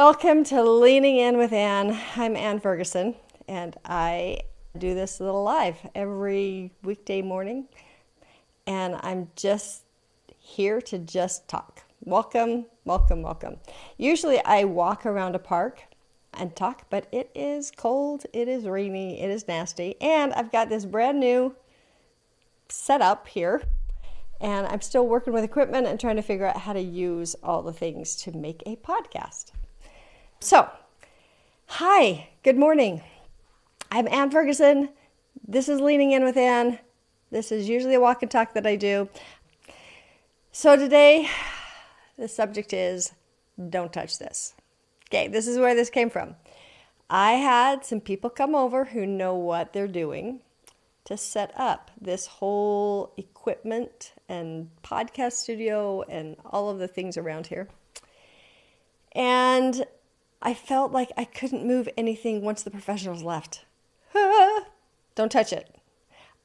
Welcome to Leaning In with Ann. I'm Ann Ferguson, and I do this little live every weekday morning, and I'm just here to just talk. Welcome, welcome, welcome. Usually I walk around a park and talk, but it is cold, it is rainy, it is nasty, and I've got this brand new setup here, and I'm still working with equipment and trying to figure out how to use all the things to make a podcast. So, hi, good morning. I'm Ann Ferguson. This is Leaning In with Ann. This is usually a walk and talk that I do. So today, the subject is don't touch this. Okay, this is where this came from. I had some people come over who know what they're doing to set up this whole equipment and podcast studio and all of the things around here. And I felt like I couldn't move anything once the professionals left. Don't touch it.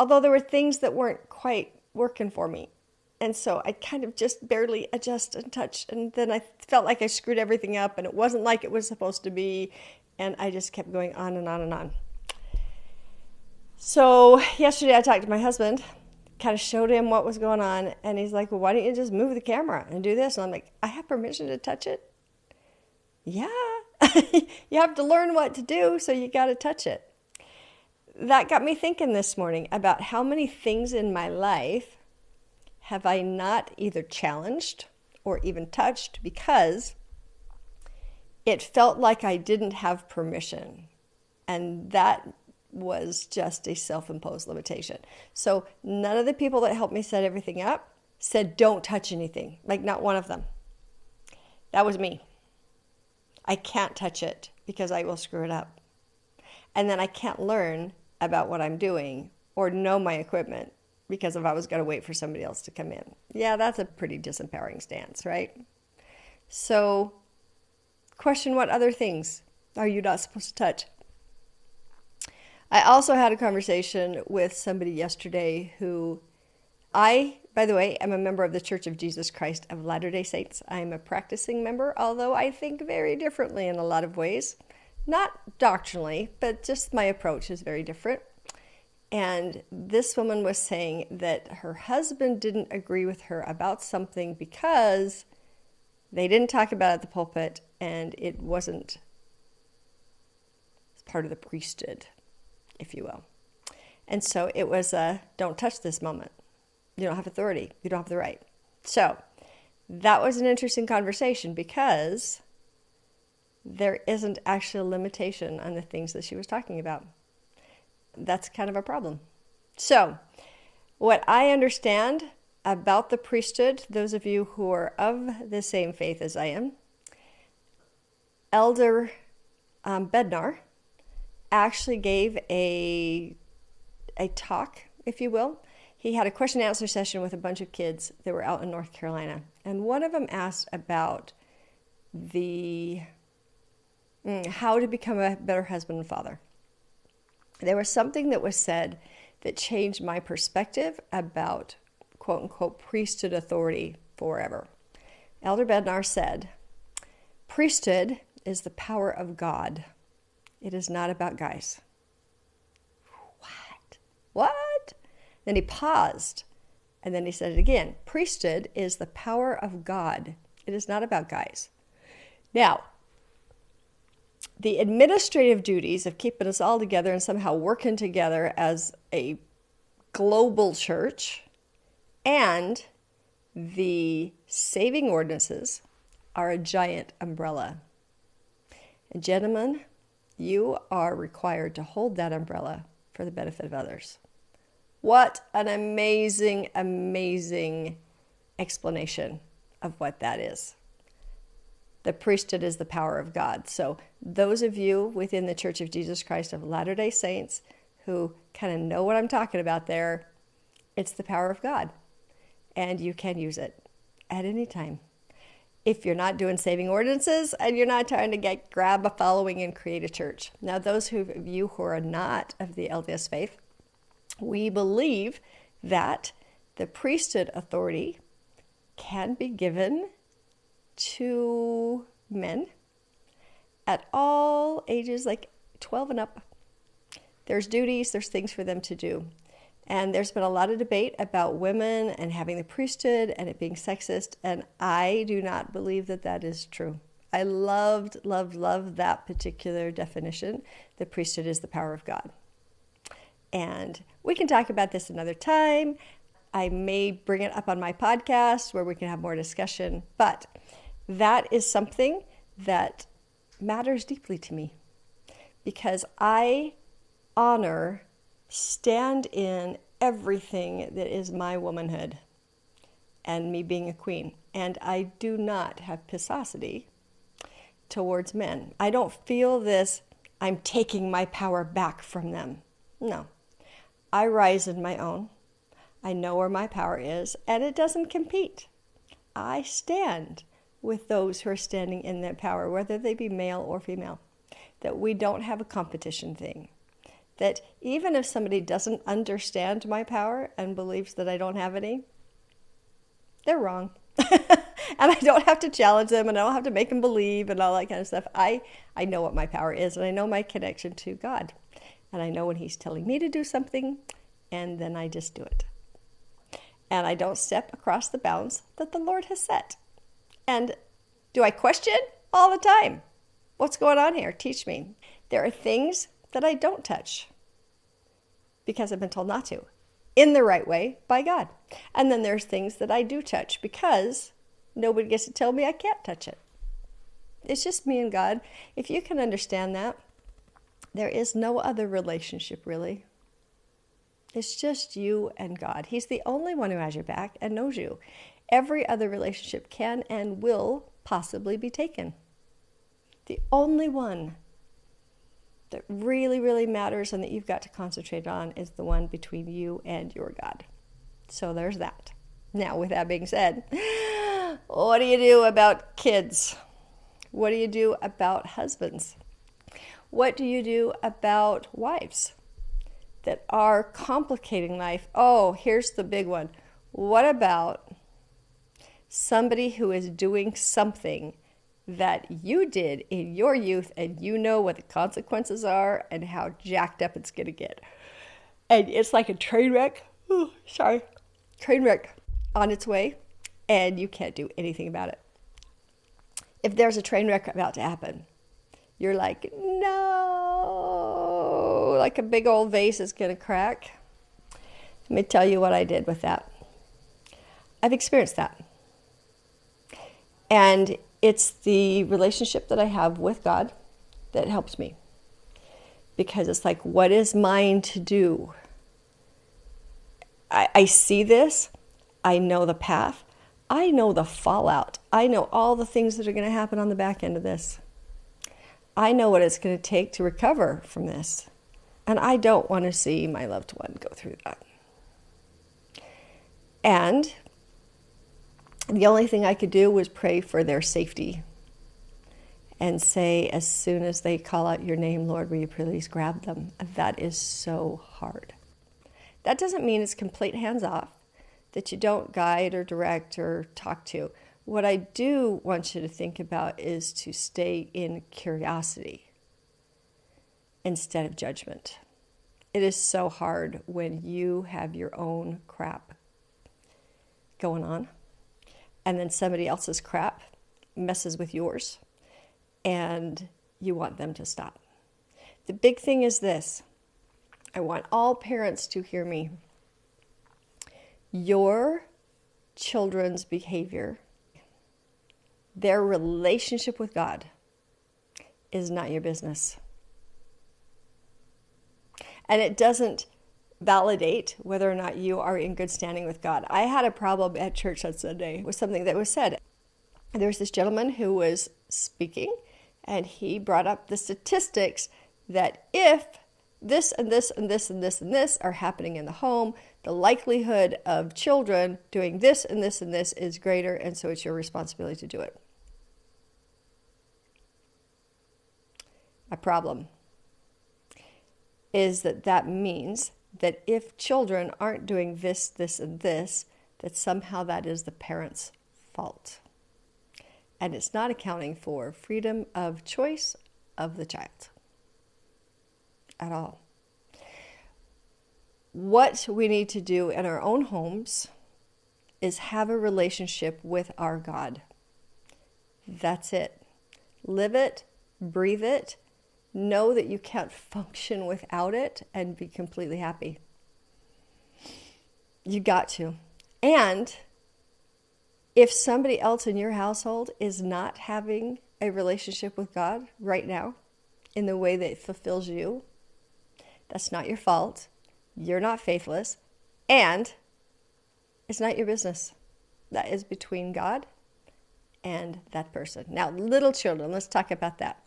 Although there were things that weren't quite working for me. And so I kind of just barely adjust and touch. And then I felt like I screwed everything up and it wasn't like it was supposed to be. And I just kept going on and on and on. So yesterday I talked to my husband, kind of showed him what was going on. And he's like, well, why don't you just move the camera and do this? And I'm like, I have permission to touch it? Yeah. You have to learn what to do, so you got to touch it. That got me thinking this morning about how many things in my life have I not either challenged or even touched because it felt like I didn't have permission. And that was just a self-imposed limitation. So none of the people that helped me set everything up said, don't touch anything. Like, not one of them. That was me. I can't touch it because I will screw it up. And then I can't learn about what I'm doing or know my equipment because if I was going to wait for somebody else to come in. Yeah, that's a pretty disempowering stance, right? So, question, what other things are you not supposed to touch? I also had a conversation with somebody yesterday who by the way, I'm a member of the Church of Jesus Christ of Latter-day Saints. I'm a practicing member, although I think very differently in a lot of ways. Not doctrinally, but just my approach is very different. And this woman was saying that her husband didn't agree with her about something because they didn't talk about it at the pulpit and it wasn't part of the priesthood, if you will. And so it was a don't touch this moment. You don't have authority. You don't have the right. So that was an interesting conversation because there isn't actually a limitation on the things that she was talking about. That's kind of a problem. So what I understand about the priesthood, those of you who are of the same faith as I am, Elder Bednar actually gave a talk, if you will. He had a question and answer session with a bunch of kids that were out in North Carolina. And one of them asked about how to become a better husband and father. There was something that was said that changed my perspective about quote unquote priesthood authority forever. Elder Bednar said, priesthood is the power of God. It is not about guys. What? Then he paused, and then he said it again. Priesthood is the power of God. It is not about guys. Now, the administrative duties of keeping us all together and somehow working together as a global church and the saving ordinances are a giant umbrella. And gentlemen, you are required to hold that umbrella for the benefit of others. What an amazing, amazing explanation of what that is. The priesthood is the power of God. So those of you within the Church of Jesus Christ of Latter-day Saints who kind of know what I'm talking about there, it's the power of God. And you can use it at any time. If you're not doing saving ordinances and you're not trying to grab a following and create a church. Now, those of you who are not of the LDS faith, we believe that the priesthood authority can be given to men at all ages, like 12 and up. There's duties, there's things for them to do. And there's been a lot of debate about women and having the priesthood and it being sexist, and I do not believe that that is true. I loved that particular definition. The priesthood is the power of God. And we can talk about this another time. I may bring it up on my podcast where we can have more discussion, but that is something that matters deeply to me because I honor, stand in everything that is my womanhood and me being a queen. And I do not have pissosity towards men. I don't feel this, I'm taking my power back from them. No. I rise in my own. I know where my power is, and it doesn't compete. I stand with those who are standing in that power, whether they be male or female. That we don't have a competition thing. That even if somebody doesn't understand my power and believes that I don't have any, they're wrong. And I don't have to challenge them, and I don't have to make them believe and all that kind of stuff. I know what my power is, and I know my connection to God. And I know when He's telling me to do something, and then I just do it. And I don't step across the bounds that the Lord has set. And do I question? All the time. What's going on here? Teach me. There are things that I don't touch because I've been told not to, in the right way by God. And then there's things that I do touch because nobody gets to tell me I can't touch it. It's just me and God. If you can understand that, there is no other relationship really. It's just you and God. He's the only one who has your back and knows you. Every other relationship can and will possibly be taken. The only one that really, really matters and that you've got to concentrate on is the one between you and your God. So there's that. Now, with that being said, what do you do about kids? What do you do about husbands? What do you do about wives that are complicating life? Oh, here's the big one. What about somebody who is doing something that you did in your youth and you know what the consequences are and how jacked up it's going to get? And it's like a train wreck. Train wreck on its way, and you can't do anything about it. If there's a train wreck about to happen, you're like, no, like a big old vase is going to crack. Let me tell you what I did with that. I've experienced that. And it's the relationship that I have with God that helps me. Because it's like, what is mine to do? I see this. I know the path. I know the fallout. I know all the things that are going to happen on the back end of this. I know what it's going to take to recover from this. And I don't want to see my loved one go through that. And the only thing I could do was pray for their safety and say, as soon as they call out your name, Lord, will you please grab them? That is so hard. That doesn't mean it's complete hands off, that you don't guide or direct or talk to. What I do want you to think about is to stay in curiosity instead of judgment. It is so hard when you have your own crap going on, and then somebody else's crap messes with yours, and you want them to stop. The big thing is this. I want all parents to hear me. Your children's behavior, their relationship with God, is not your business. And it doesn't validate whether or not you are in good standing with God. I had a problem at church on Sunday with something that was said. There was this gentleman who was speaking, and he brought up the statistics that if this and this and this and this and this are happening in the home, the likelihood of children doing this and this and this is greater, and so it's your responsibility to do it. My problem is that means that if children aren't doing this, this, and this, that somehow that is the parent's fault. And it's not accounting for freedom of choice of the child at all. What we need to do in our own homes is have a relationship with our God. That's it. Live it, breathe it, know that you can't function without it, and be completely happy. You got to. And if somebody else in your household is not having a relationship with God right now in the way that it fulfills you, that's not your fault. You're not faithless, and it's not your business. That is between God and that person. Now, little children, let's talk about that.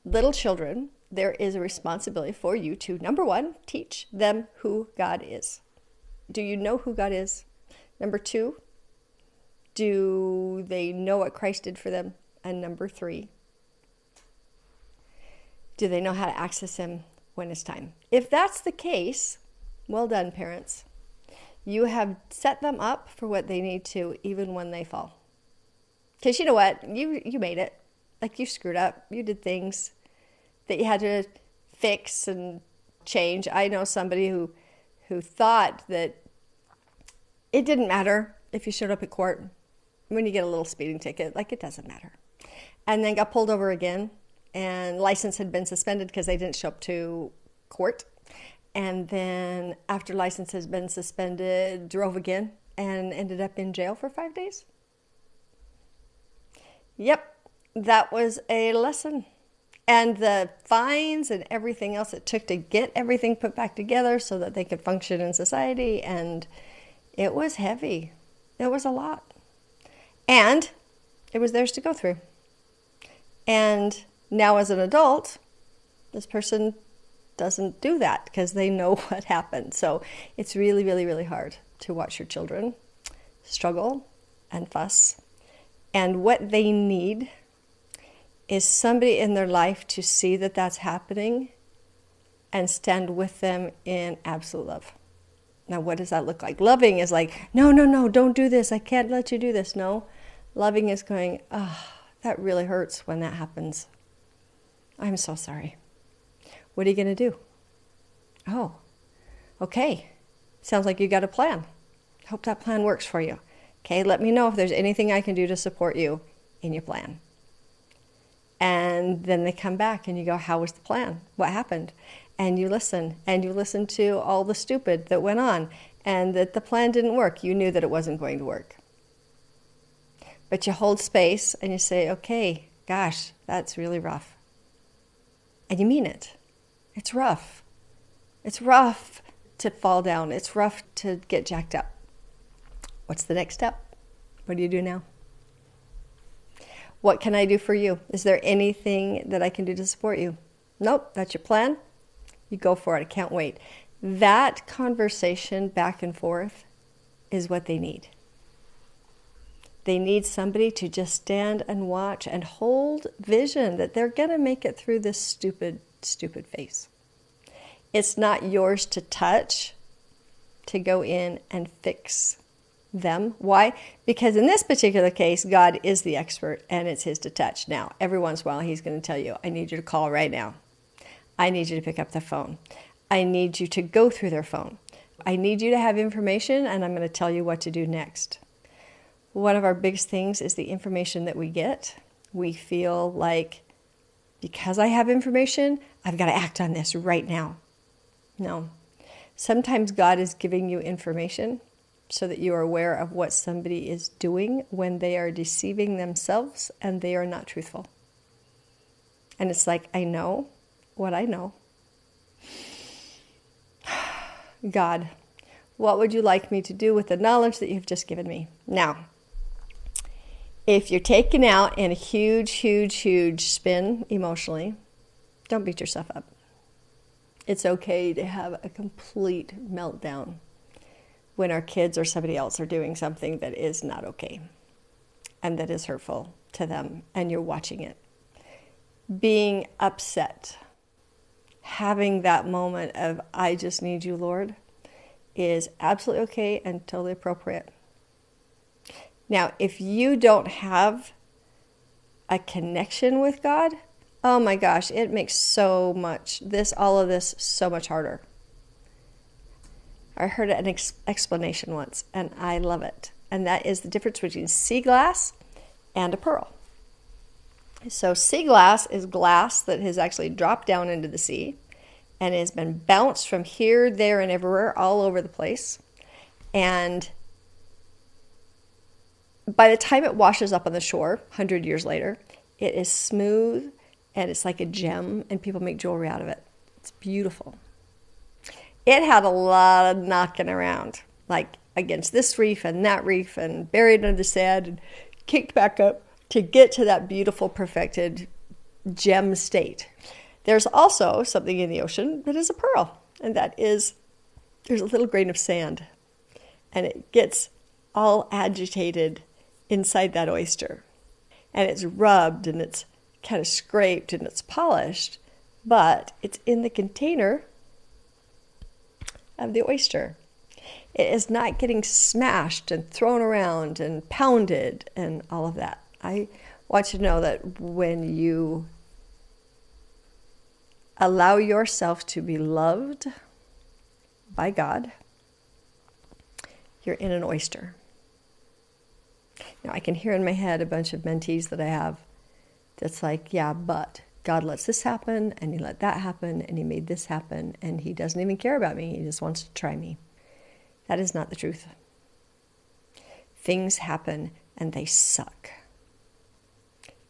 Little children, there is a responsibility for you to, number one, teach them who God is. Do you know who God is? Number two, do they know what Christ did for them? And number three, do they know how to access Him when it's time? If that's the case, well done, parents. You have set them up for what they need to, even when they fall. Because you know what? You made it. Like, you screwed up. You did things that you had to fix and change. I know somebody who thought that it didn't matter if you showed up at court when you get a little speeding ticket. Like, it doesn't matter. And then got pulled over again, and license had been suspended because they didn't show up to court. And then after license has been suspended, drove again and ended up in jail for 5 days. Yep, that was a lesson. And the fines and everything else it took to get everything put back together so that they could function in society, and it was heavy. It was a lot. And it was theirs to go through. And now as an adult, this person doesn't do that because they know what happened. So it's really, really, really hard to watch your children struggle and fuss. And what they need is somebody in their life to see that that's happening and stand with them in absolute love. Now, what does that look like? Loving is like, no, don't do this. I can't let you do this. No, loving is going, that really hurts when that happens. I'm so sorry. What are you going to do? Oh, okay. Sounds like you got a plan. Hope that plan works for you. Okay, let me know if there's anything I can do to support you in your plan. And then they come back and you go, how was the plan? What happened? And you listen to all the stupid that went on and that the plan didn't work. You knew that it wasn't going to work. But you hold space and you say, okay, gosh, that's really rough. And you mean it. It's rough. It's rough to fall down. It's rough to get jacked up. What's the next step? What do you do now? What can I do for you? Is there anything that I can do to support you? Nope, that's your plan. You go for it. I can't wait. That conversation back and forth is what they need. They need somebody to just stand and watch and hold vision that they're going to make it through this stupid phase. It's not yours to touch, to go in and fix them. Why? Because in this particular case, God is the expert and it's His to touch. Now, every once in a while, He's going to tell you, I need you to call right now. I need you to pick up the phone. I need you to go through their phone. I need you to have information, and I'm going to tell you what to do next. One of our biggest things is the information that we get. We feel like, because I have information, I've got to act on this right now. No. Sometimes God is giving you information so that you are aware of what somebody is doing when they are deceiving themselves and they are not truthful. And it's like, I know what I know. God, what would you like me to do with the knowledge that you've just given me? Now, if you're taken out in a huge spin emotionally, don't beat yourself up. It's okay to have a complete meltdown when our kids or somebody else are doing something that is not okay and that is hurtful to them, and you're watching it. Being upset, having that moment of, I just need you, Lord, is absolutely okay and totally appropriate. Now, if you don't have a connection with God, Oh my gosh, it makes all of this so much harder. I heard an explanation once, and I love it. And that is the difference between sea glass and a pearl. So sea glass is glass that has actually dropped down into the sea and has been bounced from here, there, and everywhere, all over the place. And by the time it washes up on the shore, 100 years later, it is smooth and it's like a gem, and people make jewelry out of it. It's beautiful. It had a lot of knocking around, like against this reef and that reef, and buried under the sand and kicked back up to get to that beautiful, perfected gem state. There's also something in the ocean that is a pearl, and that is there's a little grain of sand, and it gets all agitated inside that oyster, and it's rubbed and it's kind of scraped and it's polished, but it's in the container of the oyster. It is not getting smashed and thrown around and pounded and all of that. I want you to know that when you allow yourself to be loved by God, you're in an oyster. Now, I can hear in my head a bunch of mentees that I have that's like, yeah, but God lets this happen, and he let that happen, and he made this happen, and he doesn't even care about me. He just wants to try me. That is not the truth. Things happen, and they suck.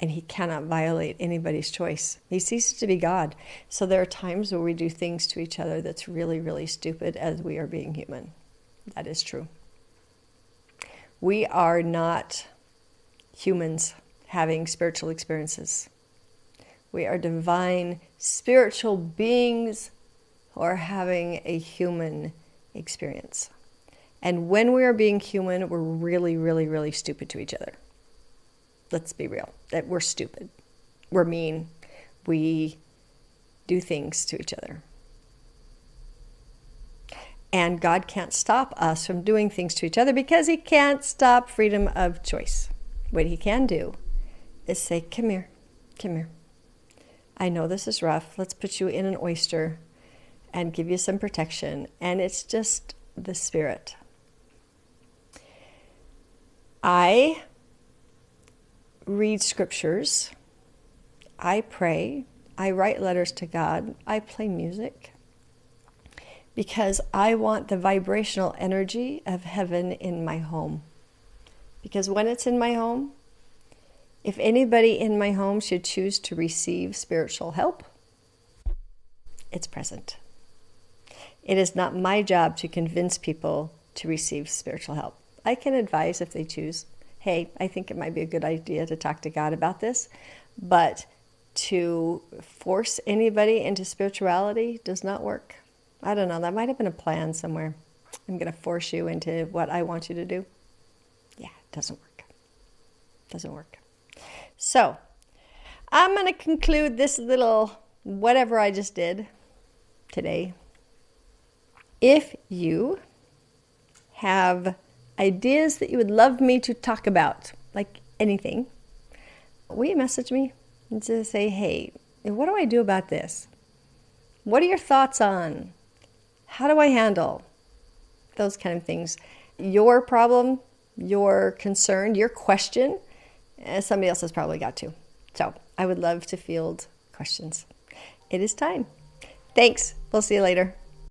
And he cannot violate anybody's choice. He ceases to be God. So there are times where we do things to each other that's really, really stupid as we are being human. That is true. We are not humans having spiritual experiences. We are divine spiritual beings who are having a human experience. And when we are being human, we're really, really, really stupid to each other. Let's be real. That we're stupid. We're mean. We do things to each other. And God can't stop us from doing things to each other because he can't stop freedom of choice. What he can do is say, come here, come here. I know this is rough. Let's put you in an oyster and give you some protection. And it's just the Spirit. I read scriptures. I pray. I write letters to God. I play music. Because I want the vibrational energy of heaven in my home. Because when it's in my home, if anybody in my home should choose to receive spiritual help, it's present. It is not my job to convince people to receive spiritual help. I can advise if they choose, hey, I think it might be a good idea to talk to God about this, but to force anybody into spirituality does not work. I don't know, that might have been a plan somewhere. I'm going to force you into what I want you to do. Yeah, it doesn't work. Doesn't work. So, I'm going to conclude this little whatever I just did today. If you have ideas that you would love me to talk about, like anything, will you message me and just say, hey, what do I do about this? What are your thoughts on? How do I handle those kind of things? Your problem, your concern, your question, somebody else has probably got to. So I would love to field questions. It is time. Thanks. We'll see you later.